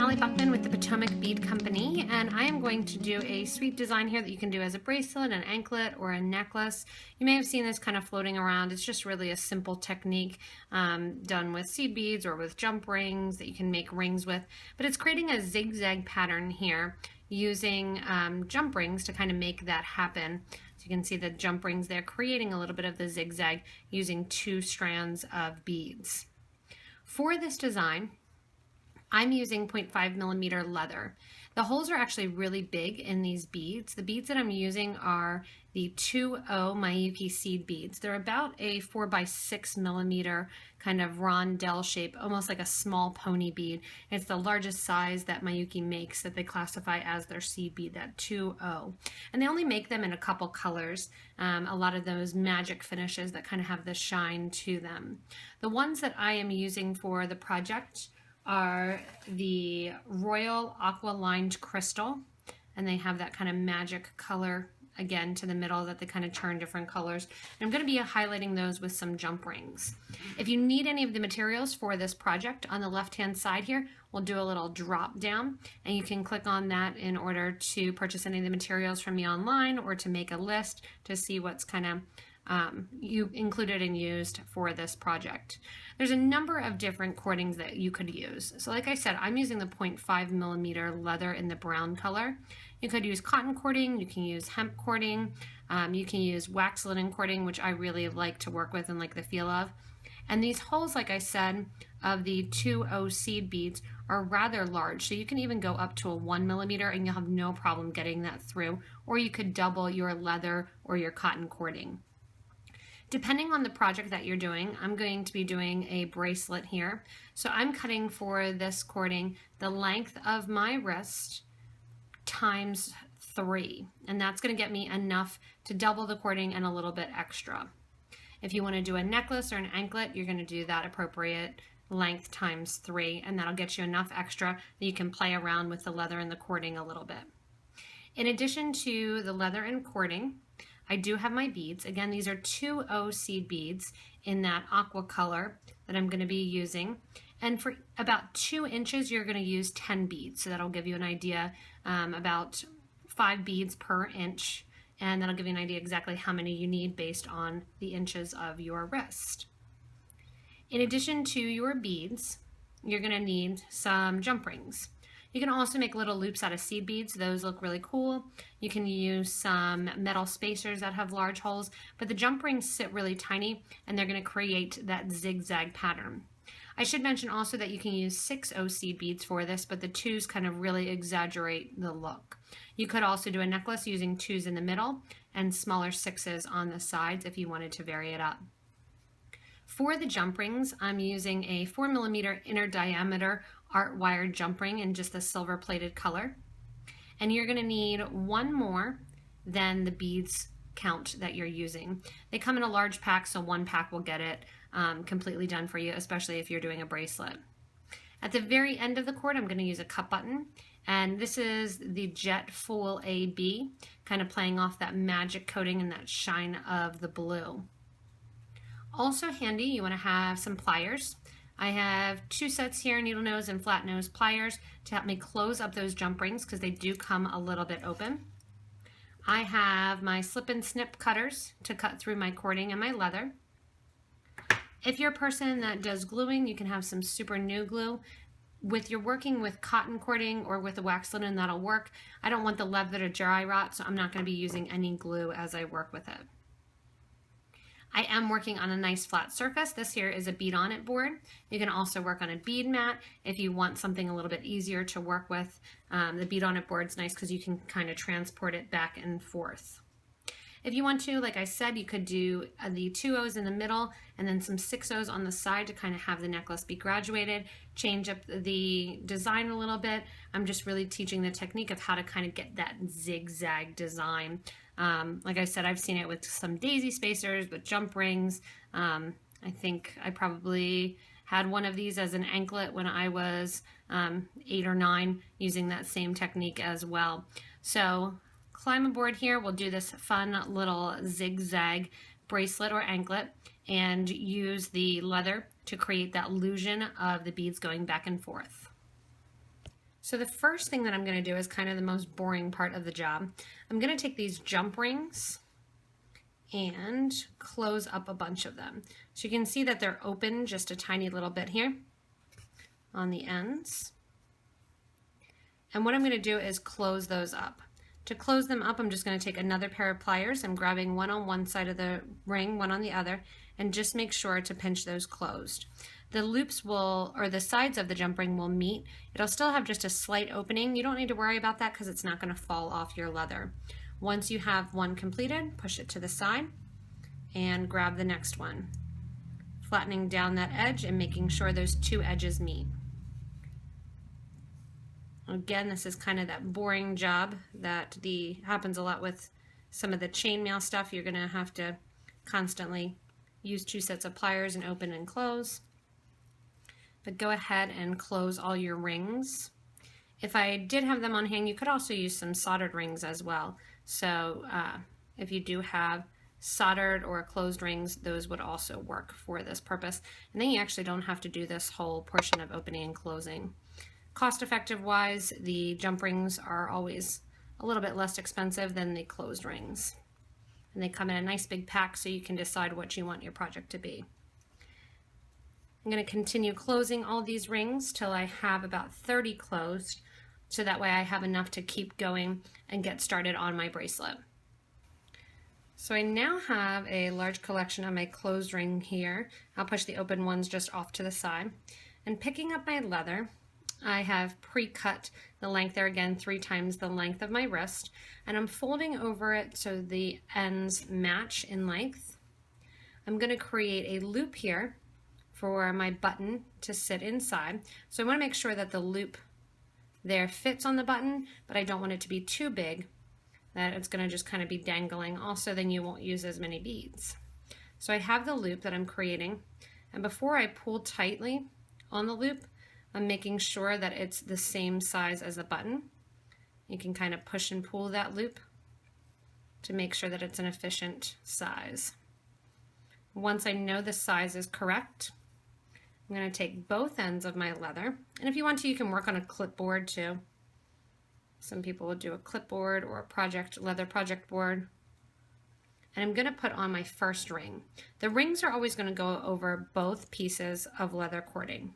Molly Buckman with the Potomac Bead Company, and I am going to do a sweet design here that you can do as a bracelet, an anklet, or a necklace. You may have seen this kind of floating around. It's just really a simple technique done with seed beads or with jump rings that you can make rings with, but it's creating a zigzag pattern here using jump rings to kind of make that happen. So you can see the jump rings there creating a little bit of the zigzag using 2 strands of beads. For this design, I'm using 0.5mm leather. The holes are actually really big in these beads. The beads that I'm using are the 2O Miyuki seed beads. They're about a 4x6mm kind of rondelle shape, almost like a small pony bead. It's the largest size that Miyuki makes that they classify as their seed bead, that 2O. And they only make them in a couple colors, a lot of those magic finishes that kind of have the shine to them. The ones that I am using for the project are the Royal Aqua lined crystal, and they have that kind of magic color again to the middle that they kind of turn different colors. And I'm going to be highlighting those with some jump rings. If you need any of the materials for this project, on the left hand side here we'll do a little drop down, and you can click on that in order to purchase any of the materials from me online or to make a list to see what's kind of you included and used for this project. There's a number of different cordings that you could use. So like I said, I'm using the 0.5mm leather in the brown color. You could use cotton cording, you can use hemp cording, you can use wax linen cording, which I really like to work with and like the feel of. And these holes, like I said, of the 2O seed beads are rather large, so you can even go up to a 1mm and you'll have no problem getting that through, or you could double your leather or your cotton cording. Depending on the project that you're doing, I'm going to be doing a bracelet here. So I'm cutting for this cording the length of my wrist times 3, and that's going to get me enough to double the cording and a little bit extra. If you want to do a necklace or an anklet, you're going to do that appropriate length times 3, and that'll get you enough extra that you can play around with the leather and the cording a little bit. In addition to the leather and cording, I do have my beads. Again, these are 2O seed beads in that aqua color that I'm going to be using. And for about 2 inches, you're going to use 10 beads. So that'll give you an idea, about 5 beads per inch. And that'll give you an idea exactly how many you need based on the inches of your wrist. In addition to your beads, you're going to need some jump rings. You can also make little loops out of seed beads. Those look really cool. You can use some metal spacers that have large holes, but the jump rings sit really tiny and they're going to create that zigzag pattern. I should mention also that you can use 6O seed beads for this, but the 2s kind of really exaggerate the look. You could also do a necklace using 2s in the middle and smaller 6s on the sides if you wanted to vary it up. For the jump rings, I'm using a 4mm inner diameter art wired jump ring in just the silver plated color. And you're going to need 1 more than the beads count that you're using. They come in a large pack, so 1 pack will get it completely done for you, especially if you're doing a bracelet. At the very end of the cord, I'm going to use a cup button, and this is the Jet Fool AB, kind of playing off that magic coating and that shine of the blue. Also handy, you want to have some pliers. I have 2 sets here, needle nose and flat nose pliers, to help me close up those jump rings because they do come a little bit open. I have my slip and snip cutters to cut through my cording and my leather. If you're a person that does gluing, you can have some super new glue. With you're working with cotton cording or with a wax linen, that'll work. I don't want the leather to dry rot, so I'm not going to be using any glue as I work with it. I am working on a nice flat surface. This here is a bead on it board. You can also work on a bead mat if you want something a little bit easier to work with. The bead on it board's nice because you can kind of transport it back and forth. If you want to, like I said, you could do the 2Os in the middle and then some 6Os on the side to kind of have the necklace be graduated, change up the design a little bit. I'm just really teaching the technique of how to kind of get that zigzag design. Like I said, I've seen it with some daisy spacers, with jump rings. I think I probably had one of these as an anklet when I was 8 or 9, using that same technique as well. So climb aboard here. We'll do this fun little zigzag bracelet or anklet and use the leather to create that illusion of the beads going back and forth. So the first thing that I'm going to do is kind of the most boring part of the job. I'm going to take these jump rings and close up a bunch of them. So you can see that they're open just a tiny little bit here on the ends. And what I'm going to do is close those up. To close them up, I'm just going to take another pair of pliers. I'm grabbing one on one side of the ring, one on the other, and just make sure to pinch those closed. The loops will, or the sides of the jump ring will meet. It'll still have just a slight opening. You don't need to worry about that because it's not going to fall off your leather. Once you have one completed, push it to the side and grab the next one, flattening down that edge and making sure those two edges meet. Again, this is kind of that boring job that happens a lot with some of the chainmail stuff. You're going to have to constantly use two sets of pliers and open and close. But go ahead and close all your rings. If I did have them on hand, you could also use some soldered rings as well. So if you do have soldered or closed rings, those would also work for this purpose. And then you actually don't have to do this whole portion of opening and closing. Cost effective wise, the jump rings are always a little bit less expensive than the closed rings. And they come in a nice big pack so you can decide what you want your project to be. I'm going to continue closing all these rings till I have about 30 closed, so that way I have enough to keep going and get started on my bracelet. So I now have a large collection of my closed ring here. I'll push the open ones just off to the side. And picking up my leather, I have pre-cut the length there, again 3 times the length of my wrist, and I'm folding over it so the ends match in length. I'm going to create a loop here for my button to sit inside. So I want to make sure that the loop there fits on the button, but I don't want it to be too big that it's going to just kind of be dangling. Also, then you won't use as many beads. So I have the loop that I'm creating, and before I pull tightly on the loop, I'm making sure that it's the same size as the button. You can kind of push and pull that loop to make sure that it's an efficient size. Once I know the size is correct, I'm going to take both ends of my leather, and if you want to, you can work on a clipboard too. Some people will do a clipboard or a leather project board. And I'm going to put on my first ring. The rings are always going to go over both pieces of leather cording.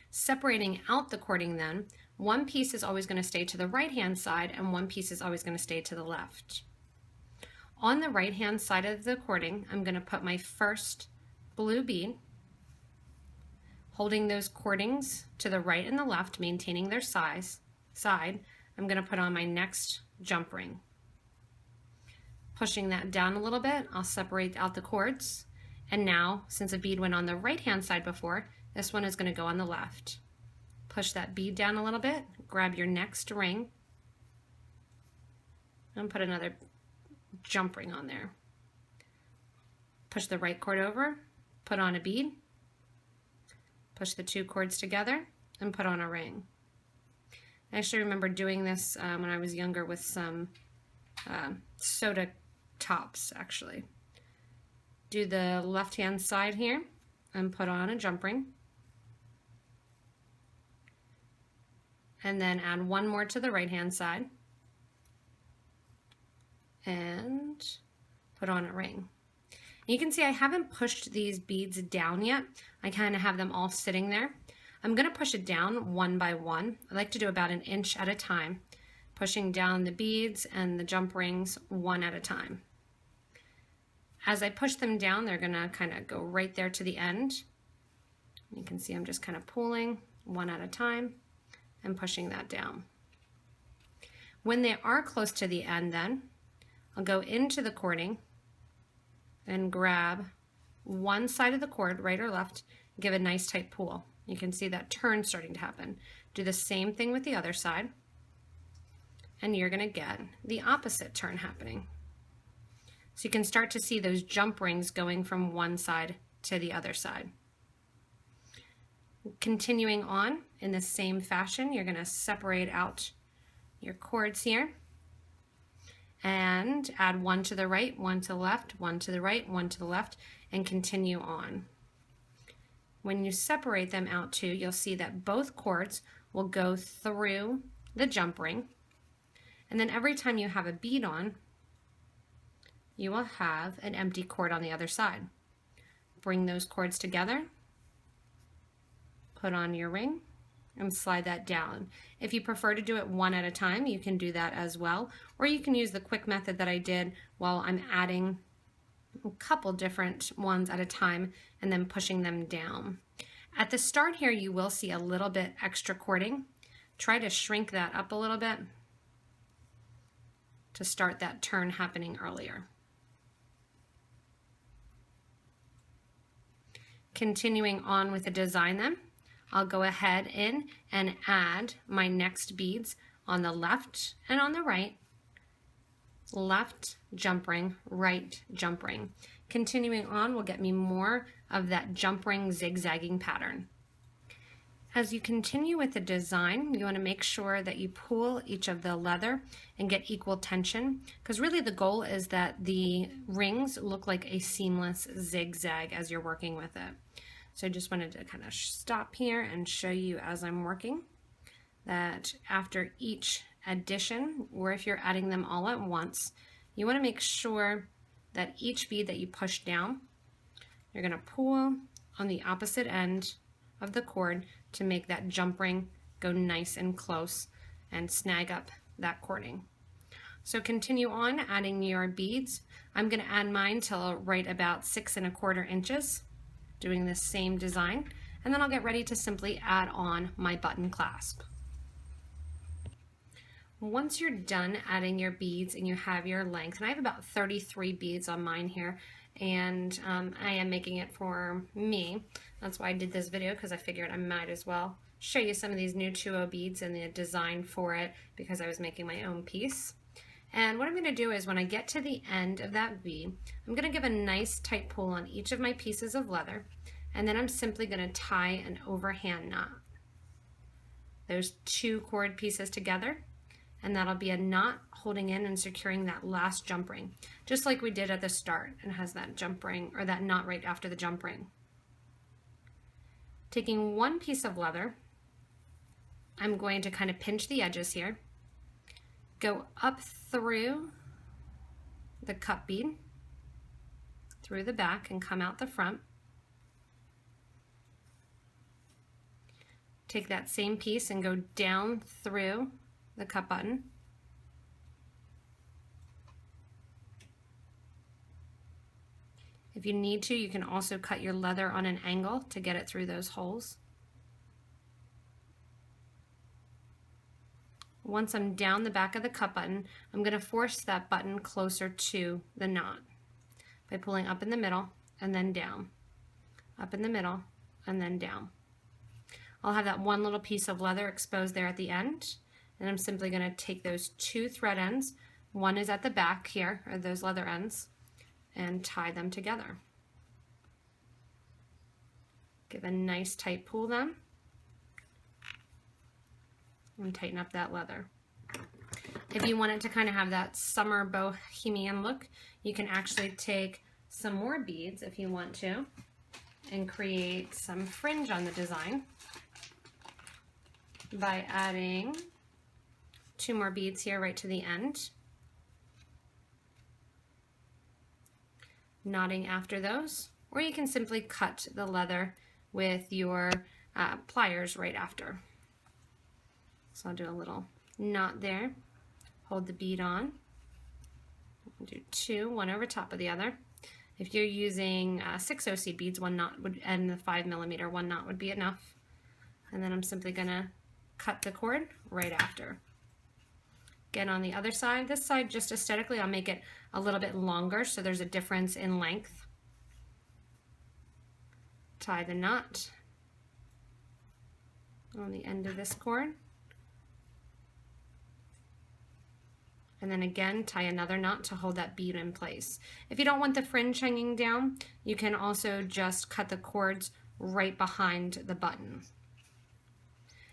Separating out the cording then, one piece is always going to stay to the right hand side and one piece is always going to stay to the left. On the right hand side of the cording, I'm going to put my first blue bead, holding those cordings to the right and the left, maintaining their side. I'm going to put on my next jump ring. Pushing that down a little bit, I'll separate out the cords. And now, since a bead went on the right hand side before, this one is going to go on the left. Push that bead down a little bit, grab your next ring, and put another jump ring on there. Push the right cord over, put on a bead, push the two cords together, and put on a ring. I actually remember doing this when I was younger with some soda tops, actually. Do the left-hand side here and put on a jump ring. And then add one more to the right-hand side and put on a ring. You can see I haven't pushed these beads down yet. I kind of have them all sitting there. I'm going to push it down one by one. I like to do about 1 inch at a time, pushing down the beads and the jump rings one at a time. As I push them down, they're going to kind of go right there to the end. You can see I'm just kind of pulling one at a time and pushing that down. When they are close to the end then, I'll go into the cording and grab one side of the cord, right or left, give a nice tight pull. You can see that turn starting to happen. Do the same thing with the other side, and you're going to get the opposite turn happening. So you can start to see those jump rings going from one side to the other side. Continuing on in the same fashion, you're going to separate out your cords here and add one to the right, one to the left, one to the right, one to the left, and continue on. When you separate them out too, you'll see that both cords will go through the jump ring. And then every time you have a bead on, you will have an empty cord on the other side. Bring those cords together, put on your ring, and slide that down. If you prefer to do it one at a time, you can do that as well, or you can use the quick method that I did while I'm adding a couple different ones at a time and then pushing them down. At the start here, you will see a little bit extra cording. Try to shrink that up a little bit to start that turn happening earlier. Continuing on with the design then, I'll go ahead in and add my next beads on the left and on the right. Left jump ring, right jump ring. Continuing on will get me more of that jump ring zigzagging pattern. As you continue with the design, you want to make sure that you pull each of the leather and get equal tension, because really the goal is that the rings look like a seamless zigzag as you're working with it. So I just wanted to kind of stop here and show you as I'm working that after each addition, or if you're adding them all at once, you want to make sure that each bead that you push down, you're going to pull on the opposite end of the cord to make that jump ring go nice and close and snag up that cording. So continue on adding your beads. I'm going to add mine till right about 6 1/4 inches, doing the same design, and then I'll get ready to simply add on my button clasp. Once you're done adding your beads and you have your length, and I have about 33 beads on mine here, and I am making it for me. That's why I did this video, because I figured I might as well show you some of these new 2.0 beads and the design for it, because I was making my own piece. And what I'm going to do is when I get to the end of that bead, I'm going to give a nice tight pull on each of my pieces of leather, and then I'm simply going to tie an overhand knot. Those 2 cord pieces together, and that'll be a knot holding in and securing that last jump ring, just like we did at the start, and has that jump ring, or that knot right after the jump ring. Taking one piece of leather, I'm going to kind of pinch the edges here, go up through the cut bead, through the back, and come out the front. Take that same piece and go down through the cut button. If you need to, you can also cut your leather on an angle to get it through those holes. Once I'm down the back of the cut button, I'm going to force that button closer to the knot by pulling up in the middle and then down, up in the middle and then down. I'll have that one little piece of leather exposed there at the end, and I'm simply going to take those 2 thread ends, one is at the back here, or those leather ends, and tie them together. Give a nice tight pull then, and tighten up that leather. If you want it to kind of have that summer bohemian look, you can actually take some more beads if you want to and create some fringe on the design by adding 2 more beads here right to the end, knotting after those, or you can simply cut the leather with your pliers right after. So I'll do a little knot there, hold the bead on, do 2, one over top of the other. If you're using 6/0 seed beads, 1 knot would, and the 5mm, 1 knot would be enough. And then I'm simply gonna cut the cord right after. Again, on the other side, this side just aesthetically, I'll make it a little bit longer so there's a difference in length. Tie the knot on the end of this cord. And then again, tie another knot to hold that bead in place. If you don't want the fringe hanging down, you can also just cut the cords right behind the button.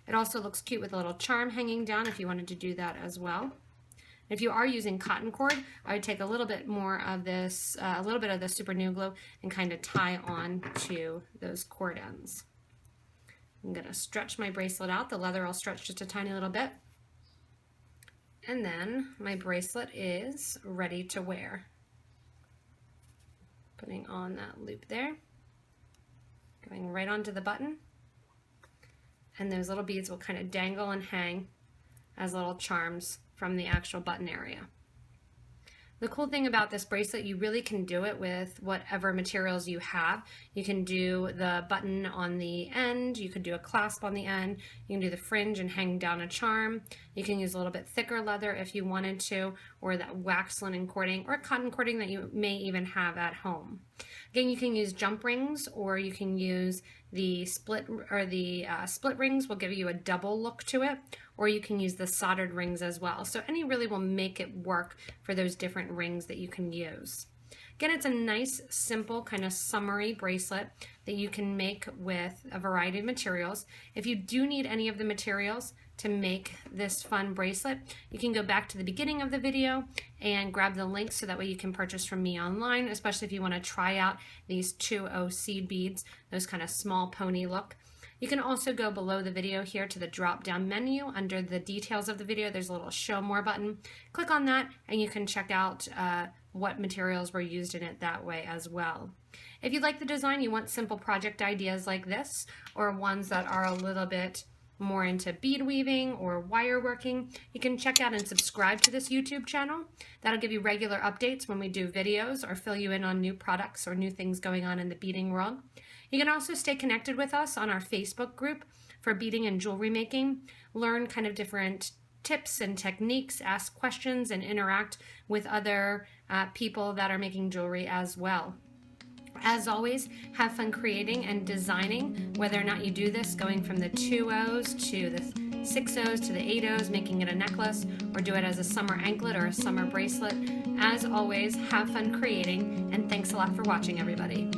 It also looks cute with a little charm hanging down if you wanted to do that as well. If you are using cotton cord, I would take a little bit more of this, a little bit of the Super New Glue and kind of tie on to those cord ends. I'm going to stretch my bracelet out. The leather I'll stretch just a tiny little bit. And then my bracelet is ready to wear. Putting on that loop there. Going right onto the button. And those little beads will kind of dangle and hang as little charms from the actual button area. The cool thing about this bracelet, you really can do it with whatever materials you have. You can do the button on the end, you could do a clasp on the end, you can do the fringe and hang down a charm. You can use a little bit thicker leather if you wanted to, or that wax linen cording or cotton cording that you may even have at home. Again, you can use jump rings, or you can use the split rings will give you a double look to it, or you can use the soldered rings as well. So any really will make it work for those different rings that you can use. Again, it's a nice, simple, kind of summery bracelet that you can make with a variety of materials. If you do need any of the materials to make this fun bracelet, you can go back to the beginning of the video and grab the link so that way you can purchase from me online, especially if you want to try out these 2O seed beads, those kind of small pony look. You can also go below the video here to the drop down menu. Under the details of the video, there's a little show more button. Click on that and you can check out what materials were used in it that way as well. If you like the design, you want simple project ideas like this, or ones that are a little bit more into bead weaving or wire working, you can check out and subscribe to this YouTube channel. That'll give you regular updates when we do videos or fill you in on new products or new things going on in the beading world. You can also stay connected with us on our Facebook group for beading and jewelry making, learn kind of different tips and techniques, ask questions, and interact with other people that are making jewelry as well. As always, have fun creating and designing, whether or not you do this going from the 2Os to the 6Os to the 8Os, making it a necklace, or do it as a summer anklet or a summer bracelet. As always, have fun creating, and thanks a lot for watching, everybody.